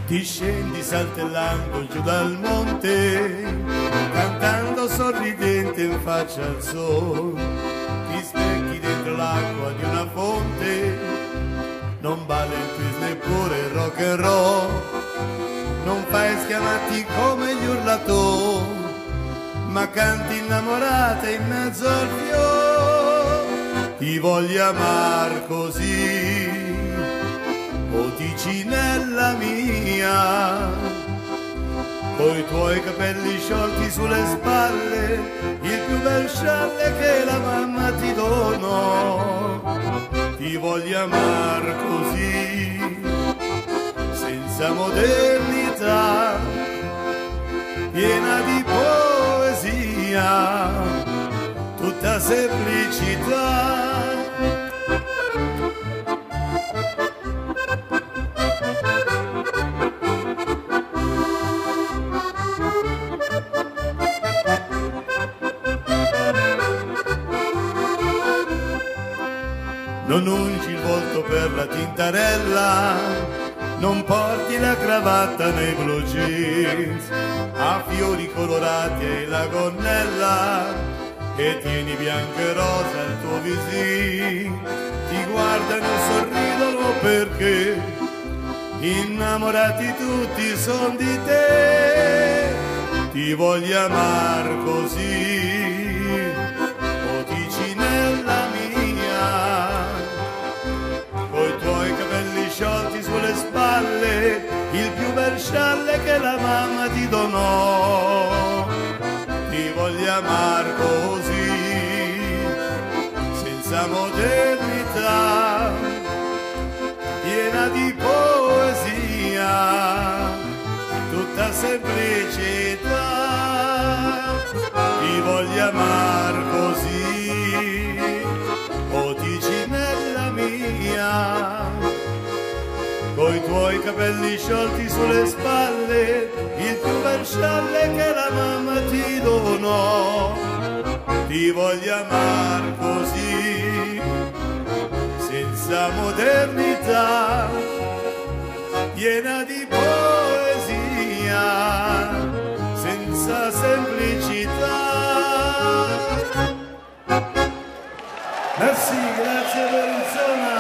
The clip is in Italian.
Ti scendi saltellando giù dal monte, cantando sorridente in faccia al sole. Ti specchi dentro l'acqua di una fonte, non balla il twist neppure il rock and roll. Non fai schiamati come gli urlatori, ma canti innamorata in mezzo al fiore. Ti voglio amar così, o ticinella mia, coi tuoi capelli sciolti sulle spalle, il più bel scialle che la mamma ti donò. Ti voglio amar così, senza modernità, piena di poesia, tutta semplicità. Non ungi il volto per la tintarella, non porti la cravatta nei blue jeans, a fiori colorati e la gonnella, e tieni bianco e rosa il tuo visino. Ti guardano e sorridono perché innamorati tutti son di te. Ti voglio amar così, o ticinella mia, coi tuoi capelli sciolti sulle spalle, il più bel scialle che la mamma ti donò. Ti voglio amar così, senza modernità, piena di poesia, tutta semplicità. Ti voglio amar così, o ticinella mia, coi tuoi capelli sciolti sulle spalle, il più bel scialle che la mamma ti donò. Ti voglio amar così, senza modernità, piena di poesia, senza semplicità. Merci, grazie per il suono.